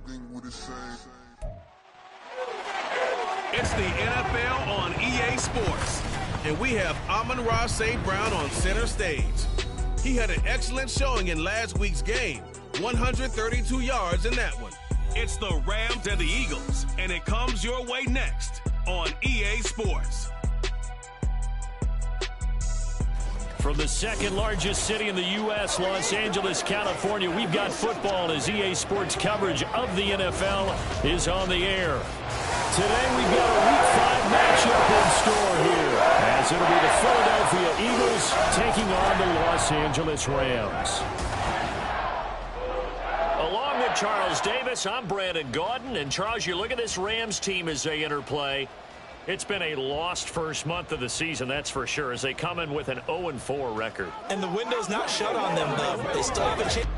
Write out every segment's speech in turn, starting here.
It's the NFL on EA Sports, and we have Amon-Ra St. Brown on center stage. He had an excellent showing in last week's game, 132 yards in that one. It's the Rams and the Eagles, and it comes your way next on EA Sports. From the second largest city in the U.S., Los Angeles, California, we've got football as EA Sports coverage of the NFL is on the air. Today we've got a Week 5 matchup in store here, as it'll be the Philadelphia Eagles taking on the Los Angeles Rams. Along with Charles Davis, I'm Brandon Gaudin. And Charles, you look at this Rams team as they interplay. It's been a lost first month of the season, that's for sure, as they come in with an 0-4 record. And the window's not shut on them, though. They still have a chance.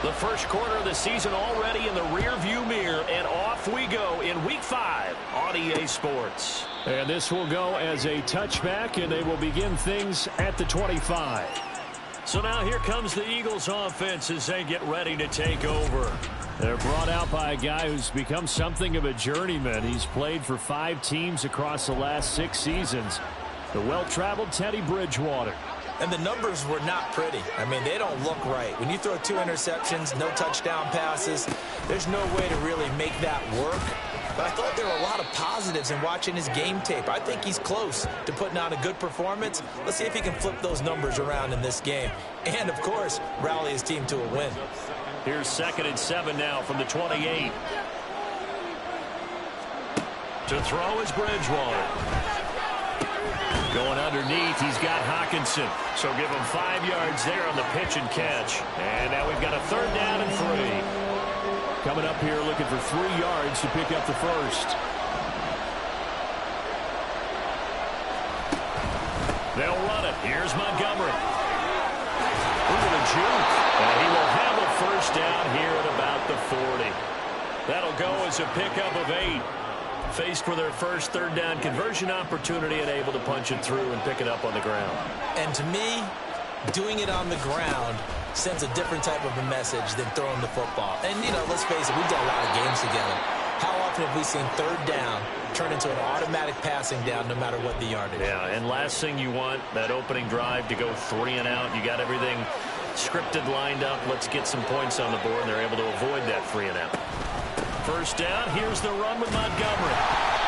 The first quarter of the season already in the rear-view mirror, and off we go in Week 5 on EA Sports. And this will go as a touchback, and they will begin things at the 25. So now here comes the Eagles offense as they get ready to take over. They're brought out by a guy who's become something of a journeyman. He's played for 5 teams across the last 6 seasons. The well-traveled Teddy Bridgewater. And the numbers were not pretty. I mean, they don't look right. When you throw 2 interceptions, no touchdown passes, there's no way to really make that work. But I thought there were a lot of positives in watching his game tape. I think he's close to putting on a good performance. Let's see if he can flip those numbers around in this game. And, of course, rally his team to a win. Here's 2nd and 7 now from the 28. To throw is Bridgewater. Going underneath, he's got Hawkinson. So give him 5 yards there on the pitch and catch. And now we've got a 3rd down and 3. Coming up here looking for 3 yards to pick up the first. They'll run it. Here's Montgomery. Over the juke. And he will have a first down here at about the 40. That'll go as a pickup of 8. Faced with their first 3rd down conversion opportunity and able to punch it through and pick it up on the ground. And to me, doing it on the ground sends a different type of a message than throwing the football. And, you know, let's face it, we've done a lot of games together. How often have we seen 3rd down turn into an automatic passing down no matter what the yardage? Yeah, and last thing you want, that opening drive to go 3 and out. You got everything scripted, lined up. Let's get some points on the board, and they're able to avoid that 3 and out. First down, here's the run with Montgomery.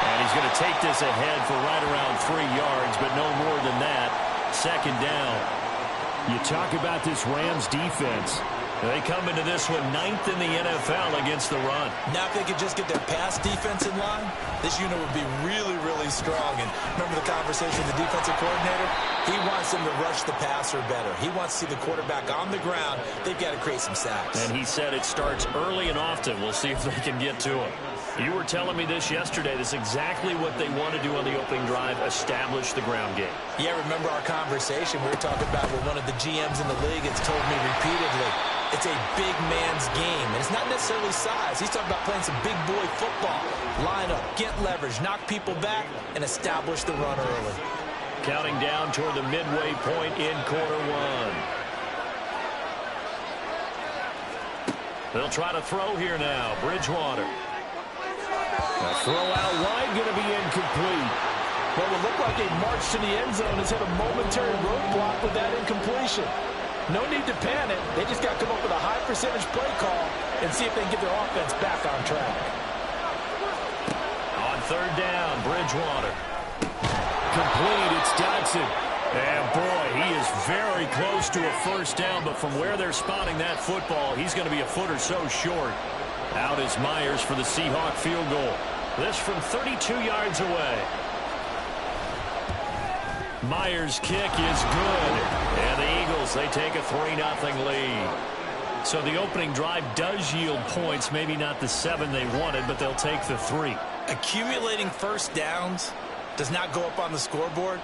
And he's going to take this ahead for right around 3 yards, but no more than that. 2nd down. You talk about this Rams defense. They come into this one 9th in the NFL against the run. Now if they could just get their pass defense in line, this unit would be really, really strong. And remember the conversation with the defensive coordinator? He wants them to rush the passer better. He wants to see the quarterback on the ground. They've got to create some sacks. And he said it starts early and often. We'll see if they can get to him. You were telling me this yesterday. This is exactly what they want to do on the opening drive, establish the ground game. Yeah, remember our conversation? We were talking about what one of the GMs in the league has told me repeatedly. It's a big man's game, and it's not necessarily size. He's talking about playing some big boy football. Line up, get leverage, knock people back, and establish the run early. Counting down toward the midway point in quarter 1. They'll try to throw here now. Bridgewater. A throw out wide, going to be incomplete. Well, it looked like a march to the end zone has hit a momentary roadblock with that incompletion. No need to panic. They just got to come up with a high percentage play call and see if they can get their offense back on track. On 3rd down, Bridgewater. Complete, it's Dodson. And boy, he is very close to a first down, but from where they're spotting that football, he's going to be a foot or so short. Out is Myers for the Seahawk field goal. This from 32 yards away. Myers' kick is good. And the Eagles, they take a 3-0 lead. So the opening drive does yield points, maybe not the 7 they wanted, but they'll take the 3. Accumulating first downs does not go up on the scoreboard,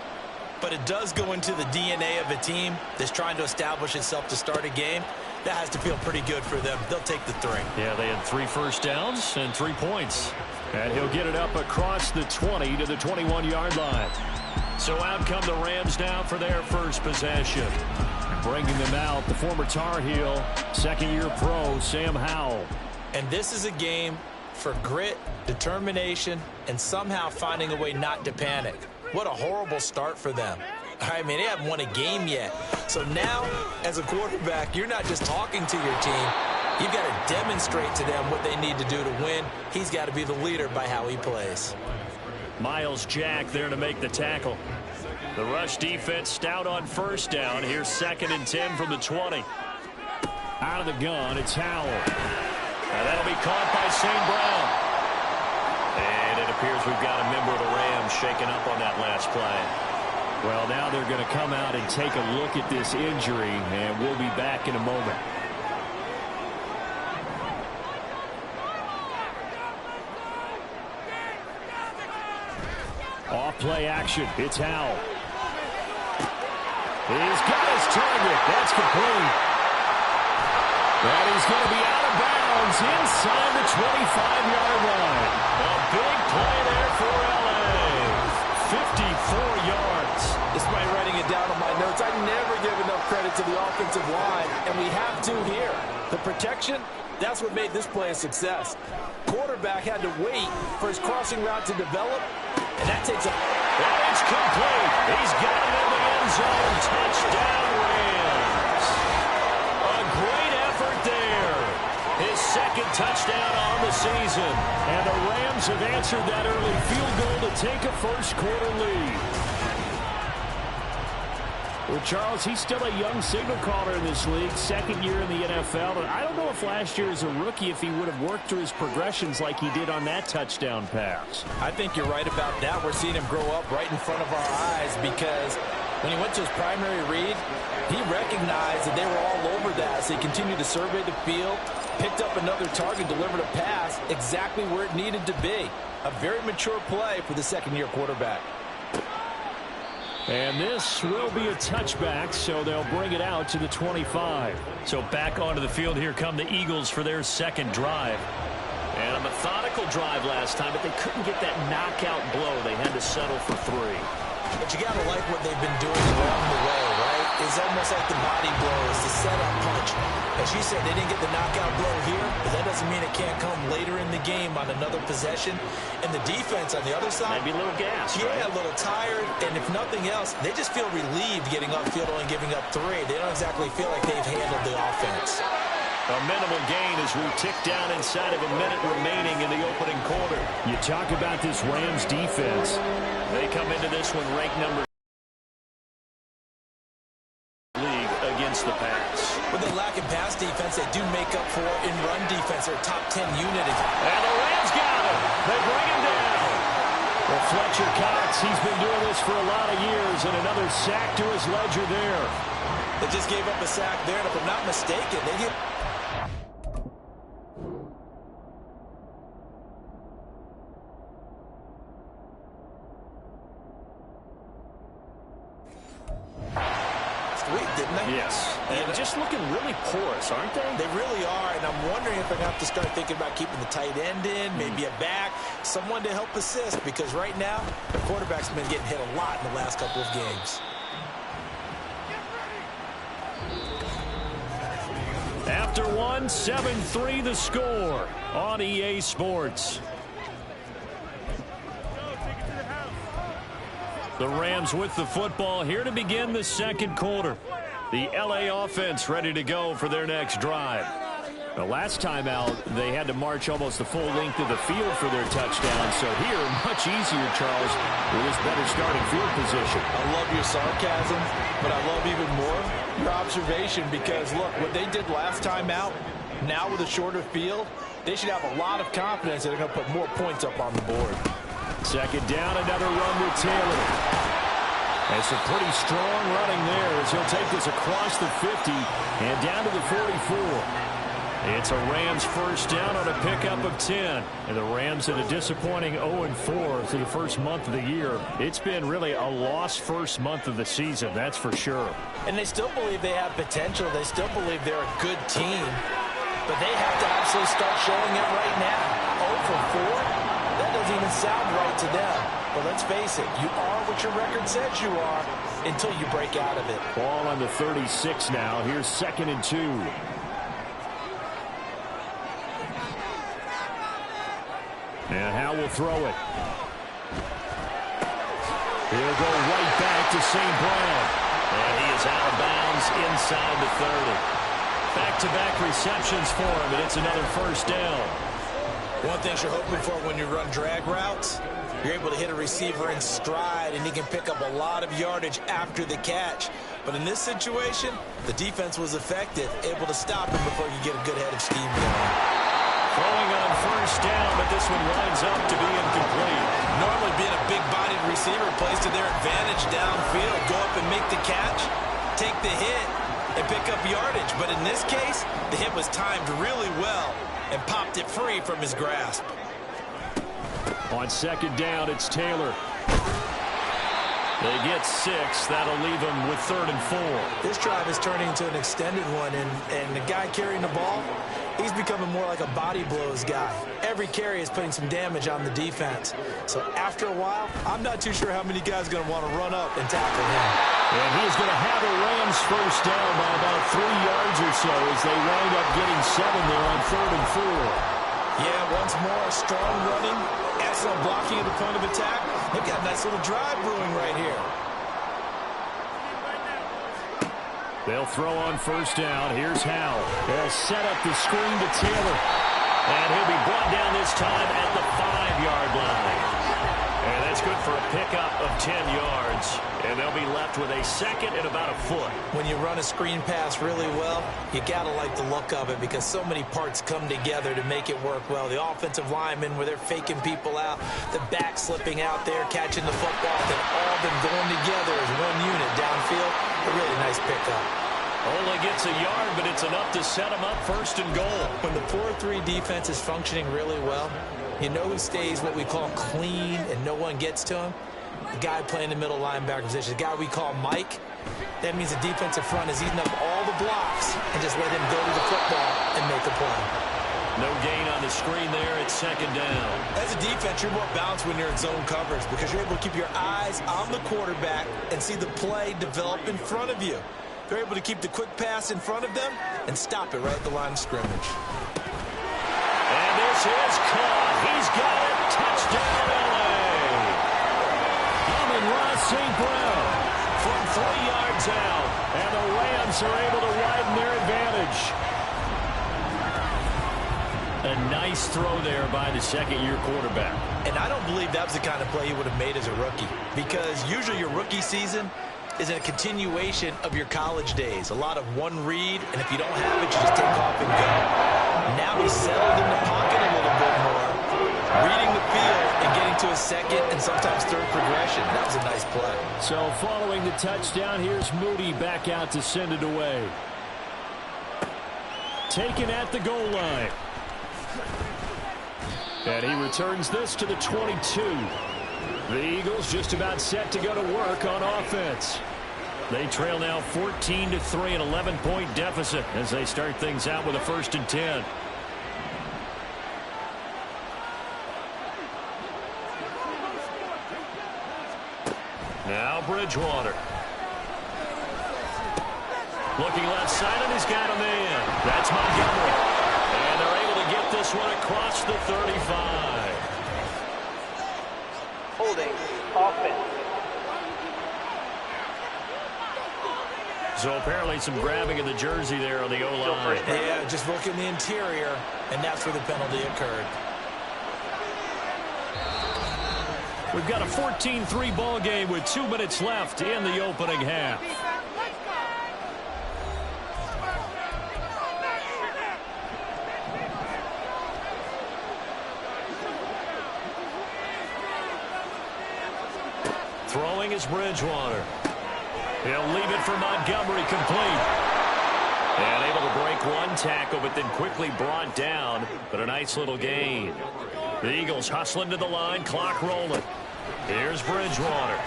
but it does go into the DNA of a team that's trying to establish itself to start a game. That has to feel pretty good for them. They'll take the 3. Yeah, they had 3 first downs and 3 points. And he'll get it up across the 20 to the 21-yard line. So out come the Rams now for their first possession. Bringing them out, the former Tar Heel, second-year pro, Sam Howell. And this is a game for grit, determination, and somehow finding a way not to panic. What a horrible start for them. I mean, they haven't won a game yet. So now, as a quarterback, you're not just talking to your team. You've got to demonstrate to them what they need to do to win. He's got to be the leader by how he plays. Miles Jack there to make the tackle. The rush defense stout on first down. Here's 2nd and 10 from the 20. Out of the gun, it's Howell. And that'll be caught by St. Brown. And it appears we've got a member of the Rams shaken up on that last play. Well, now they're going to come out and take a look at this injury, and we'll be back in a moment. Off-play action. It's Howell. He's got his target. That's complete. And he's going to be out of bounds inside the 25-yard line. A big play there for L.A. 54 yards. Despite writing it down on my notes, I never give enough credit to the offensive line, and we have to here. The protection, that's what made this play a success. Quarterback had to wait for his crossing route to develop, and that takes a... And it's complete. He's got it in the end zone. Touchdown, Rams. A great effort there. His 2nd touchdown on the season. And the Rams have answered that early field goal to take a first-quarter lead. Well, Charles, he's still a young signal caller in this league, 2nd year in the NFL. And I don't know if last year as a rookie if he would have worked through his progressions like he did on that touchdown pass. I think you're right about that. We're seeing him grow up right in front of our eyes because when he went to his primary read, he recognized that they were all over that. So he continued to survey the field, picked up another target, delivered a pass exactly where it needed to be. A very mature play for the 2nd-year quarterback. And this will be a touchback, so they'll bring it out to the 25. So back onto the field, here come the Eagles for their 2nd drive. And a methodical drive last time, but they couldn't get that knockout blow. They had to settle for 3. But you got to like what they've been doing along the way, right? It's almost like the body blows, the setup punch. As you said, they didn't get the knockout blow here, but that doesn't mean it can't come later in the game on another possession. And the defense on the other side, maybe a little gas, yeah, right? A little tired. And if nothing else, they just feel relieved getting upfield and giving up 3. They don't exactly feel like they've handled the offense. A minimal gain as we tick down inside of a minute remaining in the opening quarter. You talk about this Rams defense. They come into this one ranked number league against the pass. With the lack of pass defense, they do make up for it in run defense. They're a top 10 unit. And the Rams got him. They bring him down. Well, Fletcher Cox, he's been doing this for a lot of years, and another sack to his ledger there. They just gave up a sack there, and if I'm not mistaken, they get... didn't they? Yes. And just looking really porous, aren't they? They really are, and I'm wondering if they're going to have to start thinking about keeping the tight end in, maybe a back, someone to help assist, because right now, the quarterback's been getting hit a lot in the last couple of games. After one, 7-3 the score on EA Sports. The Rams with the football here to begin the 2nd quarter. The LA offense ready to go for their next drive. The last time out, they had to march almost the full length of the field for their touchdown. So here, much easier, Charles, with this better starting field position. I love your sarcasm, but I love even more your observation because, look, what they did last time out, now with a shorter field, they should have a lot of confidence that they're going to put more points up on the board. 2nd down, another run with Taylor. And some pretty strong running there as he'll take this across the 50 and down to the 44. It's a Rams first down on a pickup of 10. And the Rams at a disappointing 0-4 through the first month of the year. It's been really a lost first month of the season, that's for sure. And they still believe they have potential. They still believe they're a good team. But they have to absolutely start showing it right now. 0-4? doesn't even sound right to them. But let's face it, you are what your record says you are until you break out of it. Ball on the 36 now. Here's 2nd and 2. And Howe will throw it. He'll go right back to St. Brown. And he is out of bounds inside the 30. Back-to-back receptions for him, and it's another first down. One thing you're hoping for when you run drag routes, you're able to hit a receiver in stride, and he can pick up a lot of yardage after the catch. But in this situation, the defense was effective, able to stop him before you get a good head of steam going. Throwing on first down, but this one winds up to be incomplete. Normally being a big-bodied receiver plays to their advantage downfield. Go up and make the catch, take the hit, and pick up yardage. But in this case, the hit was timed really well and popped it free from his grasp. On 2nd down, it's Taylor. They get 6. That'll leave them with 3rd and 4. This drive is turning into an extended one, and the guy carrying the ball, he's becoming more like a body blows guy. Every carry is putting some damage on the defense. So after a while, I'm not too sure how many guys are going to want to run up and tackle him. And he's going to have a Rams first down by about 3 yards or so as they wind up getting 7 there on 3rd and 4. Yeah, once more, strong running, excellent blocking at the point of attack. They've got a nice little drive brewing right here. They'll throw on first down. Here's Howe. They'll set up the screen to Taylor. And he'll be brought down this time at the 5-yard line. And that's good for a pickup of 10 yards. And they'll be left with a 2nd and about a foot. When you run a screen pass really well, you got to like the look of it because so many parts come together to make it work well. The offensive linemen, where they're faking people out, the back slipping out there, catching the football, they've all been going together as one unit downfield. A really nice pickup. Only gets a yard, but it's enough to set him up 1st and goal. When the 4-3 defense is functioning really well, you know who stays what we call clean and no one gets to him? The guy playing the middle linebacker position, the guy we call Mike. That means the defensive front is eating up all the blocks and just let him go to the football and make a play. No gain on the screen there. It's 2nd down. As a defense, you're more balanced when you're in zone coverage because you're able to keep your eyes on the quarterback and see the play develop in front of you. They're able to keep the quick pass in front of them and stop it right at the line of scrimmage. And this is caught. He's got it. Touchdown, L.A. Amon-Ra St. Brown from 3 yards out. And the Rams are able to widen their advantage. A nice throw there by the 2nd-year quarterback. And I don't believe that was the kind of play he would have made as a rookie because usually your rookie season is a continuation of your college days. A lot of one read, and if you don't have it, you just take off and go. Now he's settled in the pocket a little bit more, reading the field and getting to a 2nd and sometimes 3rd progression. That was a nice play. So following the touchdown, here's Moody back out to send it away. Taken at the goal line. And he returns this to the 22. The Eagles just about set to go to work on offense. They trail now 14-3, an 11-point deficit as they start things out with a 1st and 10. Now Bridgewater. Looking left side, and he's got a man. That's Montgomery. And they're able to get this one across the 35. Holding offense. So apparently some grabbing of the jersey there on the O-line. Yeah, just working the interior, and that's where the penalty occurred. We've got a 14-3 ball game with 2 minutes left in the opening half. Throwing is Bridgewater. He'll leave it for Montgomery, complete. And able to break one tackle, but then quickly brought down. But a nice little gain. The Eagles hustling to the line, clock rolling. Here's Bridgewater.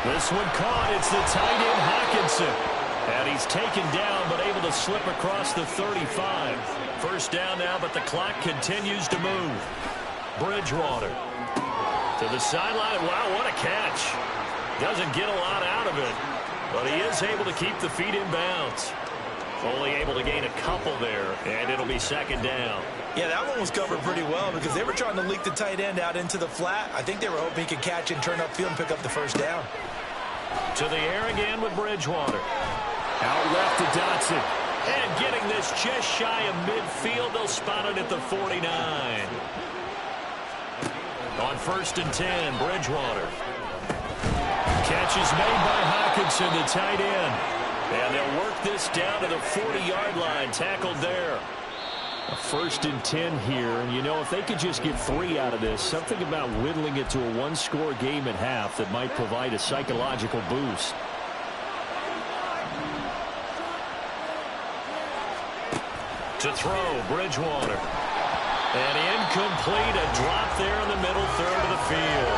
This one caught. It's the tight end Hawkinson. And he's taken down, but able to slip across the 35. First down now, but the clock continues to move. Bridgewater to the sideline. Wow, what a catch. Doesn't get a lot out of it, but he is able to keep the feet in bounds. Only able to gain a couple there, and it'll be second down. Yeah, that one was covered pretty well because they were trying to leak the tight end out into the flat. I think they were hoping he could catch and turn upfield and pick up the first down. To the air again with Bridgewater. Out left to Dotson. And getting this just shy of midfield, they'll spot it at the 49. On 1st and 10, Bridgewater. Catch is made by Hawkinson, the tight end. And they'll work this down to the 40-yard line, tackled there. A 1st and 10 here, and you know, if they could just get 3 out of this, something about whittling it to a 1-score game at half that might provide a psychological boost. To throw, Bridgewater. And incomplete, a drop there in the middle third of the field.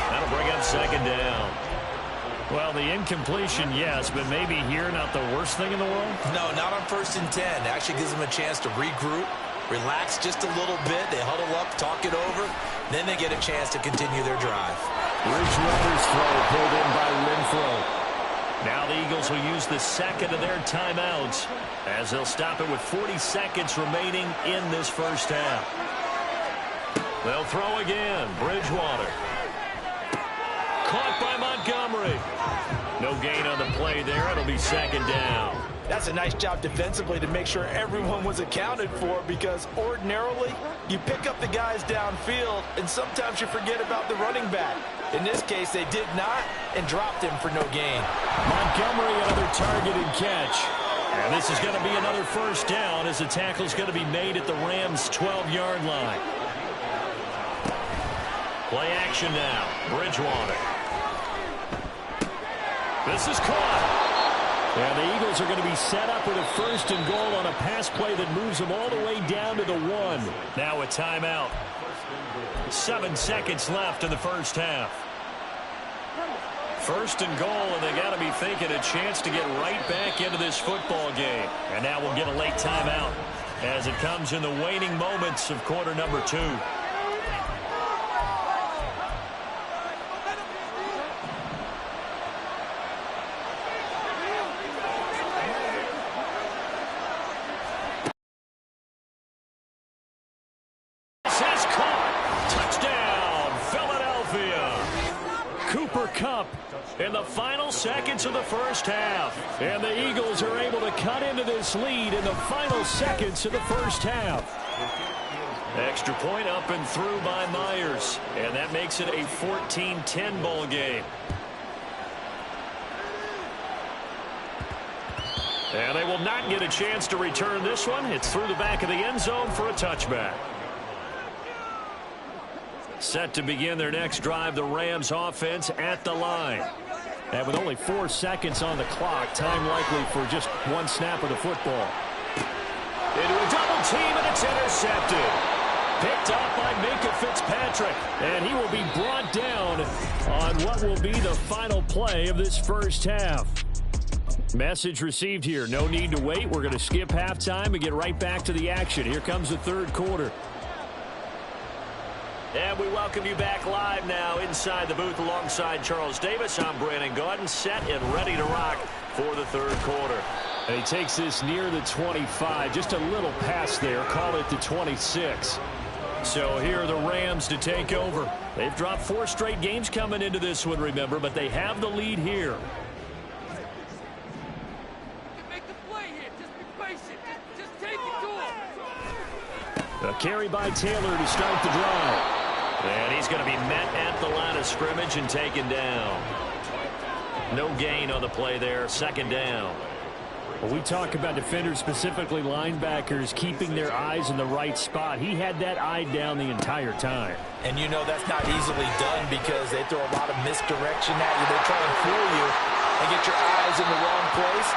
That'll bring up second down. Well, the incompletion, yes, but maybe here not the worst thing in the world? No, not on 1st and 10. It actually gives them a chance to regroup, relax just a little bit. They huddle up, talk it over. Then they get a chance to continue their drive. Bridgewater's throw pulled in by Renfro. Now the Eagles will use the second of their timeouts as they'll stop it with 40 seconds remaining in this first half. They'll throw again. Bridgewater. Caught by Montgomery. No gain on the play there. It'll be second down. That's a nice job defensively to make sure everyone was accounted for, because ordinarily you pick up the guys downfield and sometimes you forget about the running back. In this case, they did not and dropped him for no gain. Montgomery, another target and catch. And this is going to be another first down as the tackle's going to be made at the Rams' 12-yard line. Play action now. Bridgewater. This is caught. And the Eagles are going to be set up with a 1st and goal on a pass play that moves them all the way down to the 1. Now a timeout. 7 seconds left in the first half. 1st and goal, and they got to be thinking a chance to get right back into this football game. And now we'll get a late timeout as it comes in the waning moments of quarter number 2. In the final seconds of the first half. And the Eagles are able to cut into this lead in the final seconds of the first half. Extra point up and through by Myers. And that makes it a 14-10 ball game. And they will not get a chance to return this one. It's through the back of the end zone for a touchback. Set to begin their next drive, the Rams offense at the line. And with only 4 seconds on the clock, time likely for just one snap of the football. Into a double team, and it's intercepted. Picked up by Minka Fitzpatrick. And he will be brought down on what will be the final play of this first half. Message received here. No need to wait. We're going to skip halftime and get right back to the action. Here comes the third quarter. And we welcome you back live now inside the booth alongside Charles Davis. I'm Brandon Gaudin, set and ready to rock for the third quarter. And he takes this near the 25. Just a little pass there. Call it the 26. So here are the Rams to take over. They've dropped 4 straight games coming into this one, remember, but they have the lead here. Make the play here. Just be patient. Just take it to him. A carry by Taylor to start the drive. And he's going to be met at the line of scrimmage and taken down. No gain on the play there. Second down. Well, we talk about defenders, specifically linebackers, keeping their eyes in the right spot. He had that eye down the entire time. And you know that's not easily done because they throw a lot of misdirection at you. They try and fool you and get your eyes in the wrong place.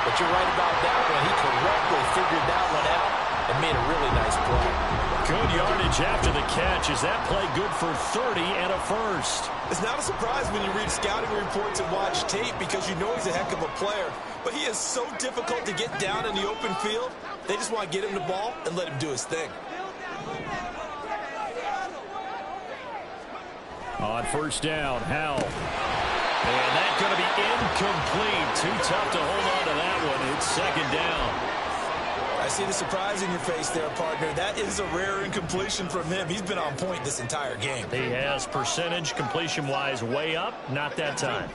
But you're right about that one. He correctly figured that one out and made a really nice play. Good yardage after the catch. Is that play good for 30 and a first? It's not a surprise when you read scouting reports and watch tape because you know he's a heck of a player. But he is so difficult to get down in the open field. They just want to get him the ball and let him do his thing. On first down, Howell. And that's going to be incomplete. Too tough to hold on to that one. It's second down. I see the surprise in your face there, partner. That is a rare incompletion from him. He's been on point this entire game. He has percentage completion-wise way up. Not that time.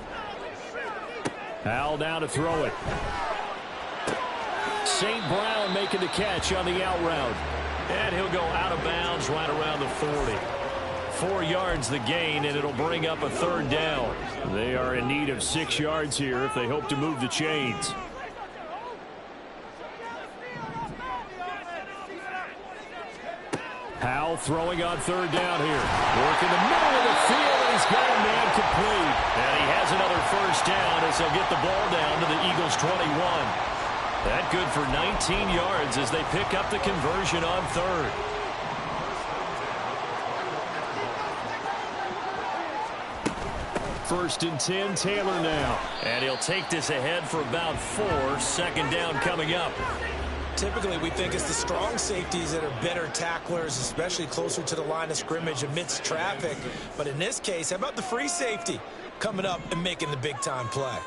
Howell down to throw it. St. Brown making the catch on the out route. And he'll go out of bounds right around the 40. 4 yards the gain, and it'll bring up a third down. They are in need of 6 yards here if they hope to move the chains. Howell throwing on third down here. Work in the middle of the field, and he's got a man complete. And he has another first down as they'll get the ball down to the Eagles' 21. That good for 19 yards as they pick up the conversion on third. First and 10, Taylor now. And he'll take this ahead for about 4. Second down coming up. Typically, we think it's the strong safeties that are better tacklers, especially closer to the line of scrimmage amidst traffic. But in this case, how about the free safety coming up and making the big-time play?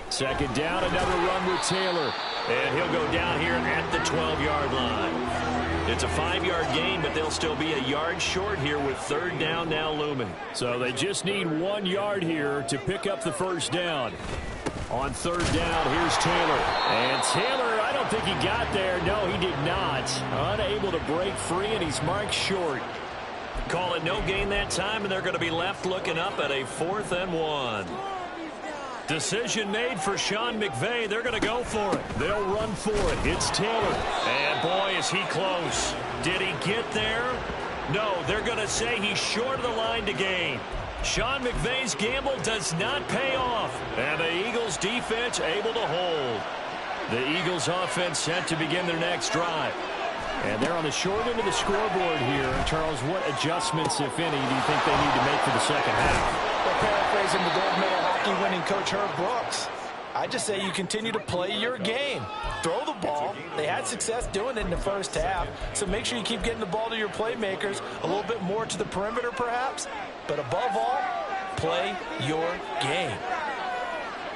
Second down, another run with Taylor. And he'll go down here at the 12-yard line. It's a 5-yard gain, but they'll still be a yard short here with third down now looming. So they just need 1 yard here to pick up the first down. On third down, here's Taylor. And Taylor, I don't think he got there. No, he did not. Unable to break free, and he's marked short. Call it no gain that time, and they're going to be left looking up at a 4th and 1. Decision made for Sean McVay. They're going to go for it. They'll run for it. It's Taylor. And, boy, is he close. Did he get there? No, they're going to say he's short of the line to gain. Sean McVay's gamble does not pay off. And the Eagles defense able to hold. The Eagles offense set to begin their next drive. And they're on the short end of the scoreboard here. Charles, what adjustments, if any, do you think they need to make for the second half? Well, paraphrasing the gold medal hockey winning coach Herb Brooks, I just say you continue to play your game. Throw the ball. They had success doing it in the first half, so make sure you keep getting the ball to your playmakers, a little bit more to the perimeter perhaps, but above all, play your game.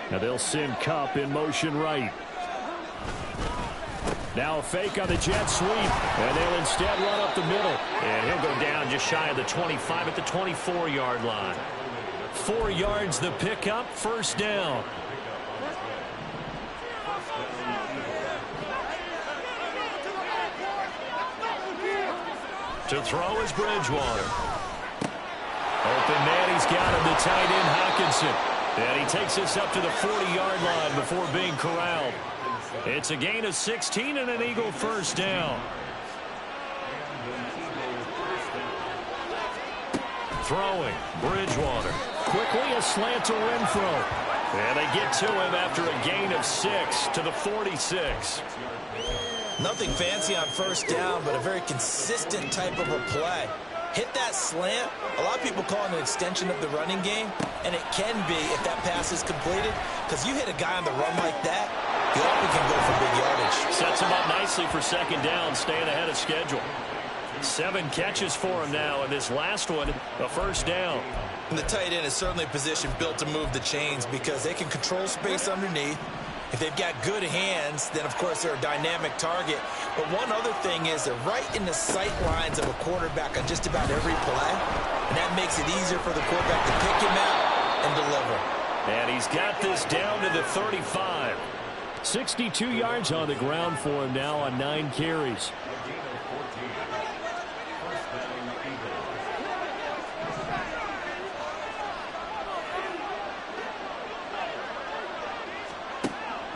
Now they'll send Kupp in motion right. Now a fake on the jet sweep, and they'll instead run up the middle. And he'll go down just shy of the 25 at the 24-yard line. 4 yards the pickup, first down. To throw is Bridgewater. Open man, he's got him, the tight end Hawkinson. And he takes this up to the 40-yard line before being corralled. It's a gain of 16 and an Eagle first down. Throwing, Bridgewater. Quickly a slant to Renfro. And they get to him after a gain of 6 to the 46. Nothing fancy on first down, but a very consistent type of a play. Hit that slant. A lot of people call it an extension of the running game, and it can be if that pass is completed, because you hit a guy on the run like that, he often can go for big yardage. Sets him up nicely for second down, staying ahead of schedule. 7 catches for him now, and this last one, a first down. And the tight end is certainly a position built to move the chains because they can control space underneath. If they've got good hands, then, of course, they're a dynamic target. But one other thing is they're right in the sight lines of a quarterback on just about every play, and that makes it easier for the quarterback to pick him out and deliver. And he's got this down to the 35. 62 yards on the ground for him now on 9 carries.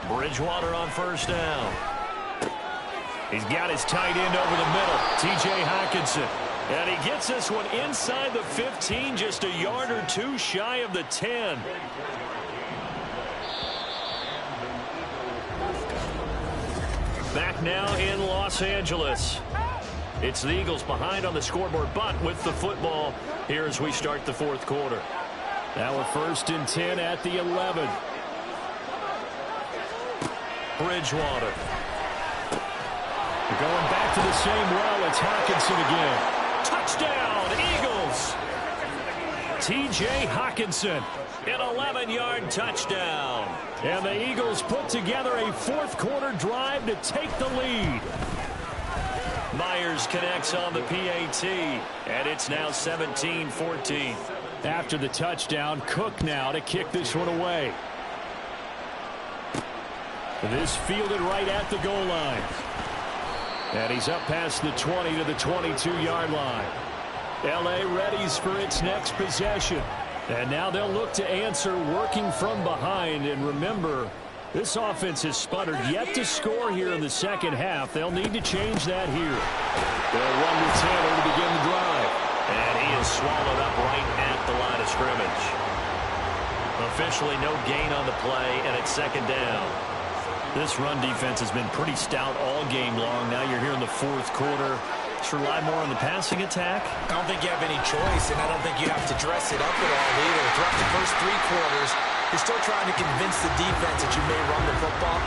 Bridgewater on first down. He's got his tight end over the middle, T.J. Hawkinson. And he gets this one inside the 15, just a yard or 2 shy of the 10. Back now in Los Angeles. It's the Eagles behind on the scoreboard, but with the football here as we start the 4th quarter. Now a first and 10 at the 11. Bridgewater. Going back to the same well, it's Hawkinson again. Touchdown, Eagles. T.J. Hawkinson, an 11-yard touchdown. And the Eagles put together a fourth-quarter drive to take the lead. Myers connects on the PAT, and it's now 17-14. After the touchdown, Cook now to kick this one away. This fielded right at the goal line. And he's up past the 20 to the 22-yard line. L.A. readies for its next possession. And now they'll look to answer working from behind. And remember, this offense has sputtered yet to score here in the second half. They'll need to change that here. They'll run with Taylor to begin the drive. And he is swallowed up right at the line of scrimmage. Officially no gain on the play, and it's second down. This run defense has been pretty stout all game long. Now you're here in the fourth quarter. Just rely more on the passing attack. I don't think you have any choice, and I don't think you have to dress it up at all either. Throughout the first three quarters, you're still trying to convince the defense that you may run the football.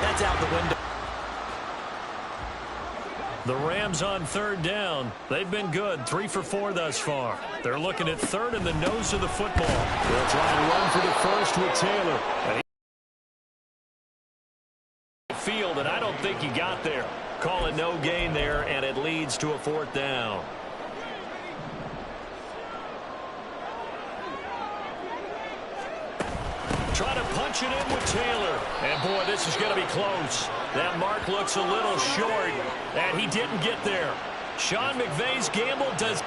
That's out the window. The Rams on third down. They've been good, 3 for 4 thus far. They're looking at third in the nose of the football. They'll try and run for the first with Taylor. Field, and I don't think he got there. Call it no gain there, and it leads to a fourth down. Try to punch it in with Taylor. And, boy, this is going to be close. That mark looks a little short, and he didn't get there. Sean McVay's gamble does...